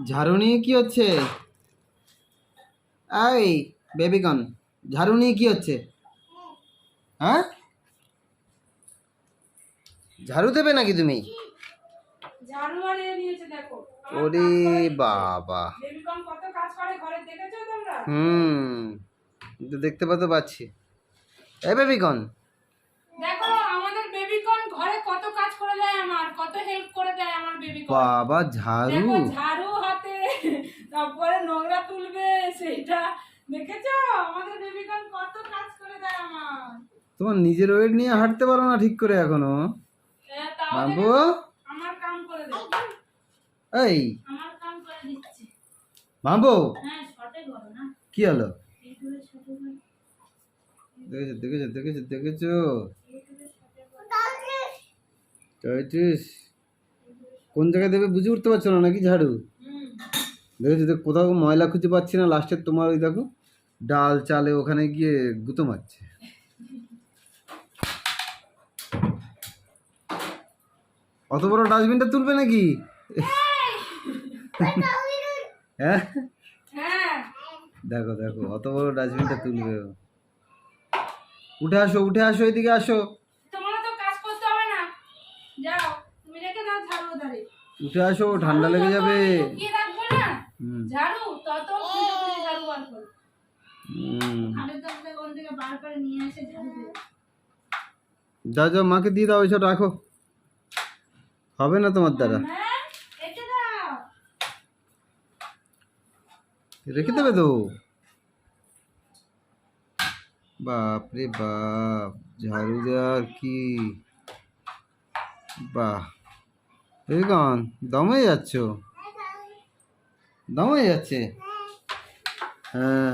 ঝাড়ু নিয়ে কি হচ্ছে? এই বেবিকন, ঝাড়ু নিয়ে কি হচ্ছে? হ্যাঁ, ঝাড়ু দেবে নাকি তুমি? ঝাড়ু আর এ নিয়েছে দেখো। ওরে বাবা, বেবিকন কত কাজ করে ঘরে, দেখেছো তোমরা? দেখতে তো পাচ্ছি। এই বেবিকন, দেখো আমাদের বেবিকন ঘরে কত কাজ করে দেয়, আমার কত হেল্প করে দেয় আমার বেবিকন। বাবা ঝাড়ু, দেখো ঝাড়ু হাতে, তারপরে নোংরা তুলবে সেটা, দেখেছো আমাদের বেবিকন কত কাজ করে দেয় আমার। তোমার নিজের ওয়েট নিয়ে হাঁটতে পারো না ঠিক করে এখনো? হ্যাঁ, তাও বাবু, দেখেছো? আমার কাম করে দেয়, এই আমার কাম করে দিচ্ছে। বাবু, হ্যাঁ, শর্টে করো না, কি হলো? এইগুলো শর্টে করো, দেখেছো দেখেছো দেখেছো দেখেছো? এইগুলো শর্টে করো। চাইছিস কোন জায়গায় দেবে বুঝে উঠতে পারছো না নাকি ঝাড়ু? দেখেছো দেখ, কোথাও ময়লা খুঁজে পাচ্ছি না, লাস্টে তোমার ওই দেখো ডাল চালে ওখানে গিয়ে গুঁতো মারছে। অত বড় ডাস্টবিনটা তুলবে নাকি? হ্যাঁ, হ্যাঁ, দেখো দেখো অত বড় ডাস্টবিনটা তুলবে ও। উঠে আসো এদিকে আসো। তোমার তো কাজ করতে হবে না, যাও তুমি রেখে দাও ঝাড়ু ধারে। উঠে আসো, ঠান্ডা লেগে যাবে। লুকিয়ে রাখবো না হুম ঝাড়ু, তত খুঁজে খুঁজে ঝাড়ু বার করো। হুম, আরেক দল থেকে কোন থেকে বার করে নিয়ে এসে ঝাড়ু দেবে। যাও যাও, মাকে দিয়ে দাও, এসব রাখো, হবে না তোমার দ্বারা। হ্যাঁ, রেখে দাও। রেখে দেবে তো। বাপ রে বাপ, ঝাড়ু দেওয়ার কি, বাহ, এই গান দম হয়ে যাচ্ছ, দম হয়ে যাচ্ছে। হ্যাঁ,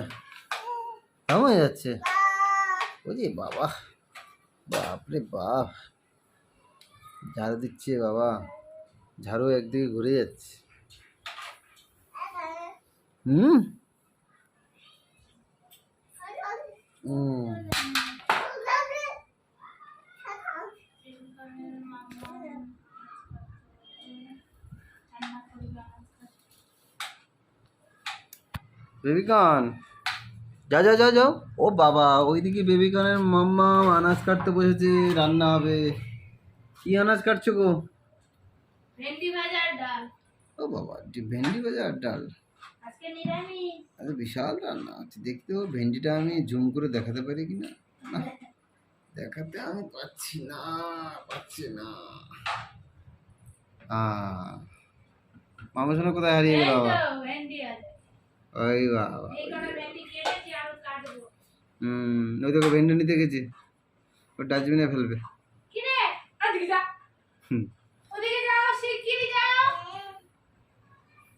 দম হয়ে যাচ্ছে। ওরে বাবা, বাপ রে বাপ, ঝাড়ু দিচ্ছে বাবা, ঝাড়ু একদিকে ঘুরে যাচ্ছে। হুম হুম, বেবিকন, যাও যাও যাও যাও। ও বাবা, ওইদিকে বেবিকনের মাম্মা আনাজ কাটতে বসেছে, রান্না হবে। কি আনাজ কাটছো গো? ভেন্ডি ভাজার ডাল, ও বাবা, ভেন্ডি ভাজা আর ডাল, আজকে নিরামিষ। আরে বিশাল রান্না আছে। দেখতে ও ভেন্ডিটা আমি জুম করে দেখাতে পারি কিনা, না দেখাতে আমি পাচ্ছি না, পাচ্ছি না। মামার সঙ্গে কোথায় হারিয়ে গেল এই বাবা? তো ভেন্ডি আছে, ওই বাবা, এই কটা ভেন্ডি কেটেছি আর কাটবো। ওই দেখো ভেন্ডি নিতে গেছে, ও ডাস্টবিনে ফেলবে। কি রে, ওদিকে যা, হুম, ওদিকে যাও, শিগগিরই যাও। হুম।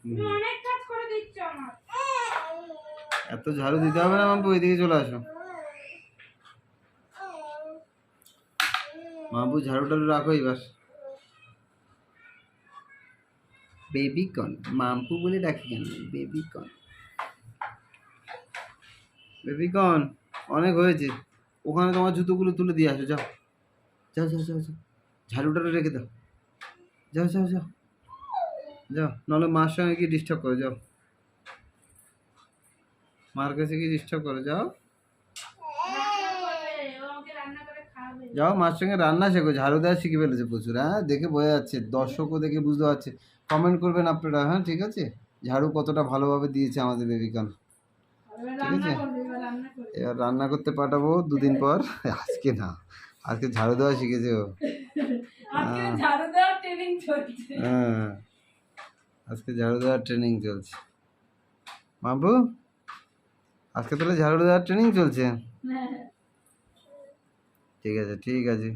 তুমি অনেক কাজ করে দিচ্ছ আমার। এত ঝাড়ু দিতে হবে না মাম্পু, ওইদিকে চলে আসো। মাম্পু ঝাড়ু টাড়ু রাখো এবার। বেবিকন, মাম্পু বলে ডাকি কেন? বেবিকন, বেবিকন, অনেক হয়েছে। ওখানে তোমার জুতোগুলো তুলে দিয়ে আসো, যাও যাও যাও যাও যাও, ঝাড়ু টাড়ু রেখে দাও, যাও যাও যাও যাও, নাহলে মার সঙ্গে গিয়ে ডিস্টার্ব করো, যাও মার কাছে গিয়ে ডিস্টার্ব করো, যাও রান্না করবে, ও আমাকে রান্না করে খাওয়াবে। যাও, মার সঙ্গে রান্না শেখো। ঝাড়ু দেওয়া শিখে ফেলেছে প্রচুর, হ্যাঁ দেখে বোঝা যাচ্ছে, দর্শকও দেখে বুঝতে পারছে। কমেন্ট করবেন আপনারা, হ্যাঁ ঠিক আছে, ঝাড়ু কতটা ভালোভাবে দিয়েছে আমাদের বেবিকান, এবার ঠিক রান্না আছে। করবে, এবার রান্না করবে। এবার রান্না করতে পাঠাবো দুদিন পর। আজকে না, আজকে ঝাড়ু দেওয়া শিখেছে ও। আজকে ঝাড়ু দেওয়ার ট্রেনিং চলছে। হ্যাঁ, আজকে ঝাড়ু দেওয়ার ট্রেনিং চলছে। বাবু, আজকে তাহলে ঝাড়ু দেওয়ার ট্রেনিং চলছে। হ্যাঁ, ঠিক আছে ঠিক আছে,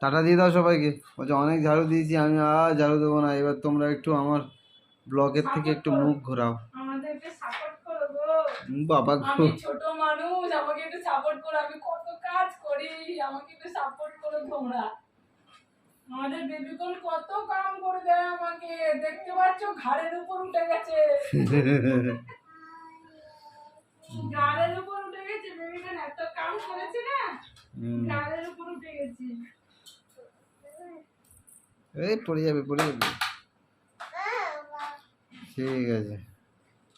টাটা দিয়ে দাও সবাইকে। বলছে অনেক ঝাড়ু দিয়েছি আমি, আর ঝাড়ু দেবো না, এবার তোমরা একটু আমার ব্লগের থেকে একটু মুখ ঘোরাও। আমাদেরকে সাপোর্ট করো গো। বাবা গো, আমি ছোট মানুষ, আমাকে একটু সাপোর্ট করো, আমি কত কাজ করি, আমাকে একটু সাপোর্ট করো তোমরা। আমাদের বেবিকন কত কাম করে দেয় আমাকে, দেখতে পাচ্ছ ঘাড়ের উপর উঠে গেছে, ঘাড়ের উপর উঠে গেছে, বেবিকন এত কাম করেছে না, ঘাড়ের উপর উঠে গেছে। এই পড়ে যাবে পড়ে যাবে। ঠিক আছে।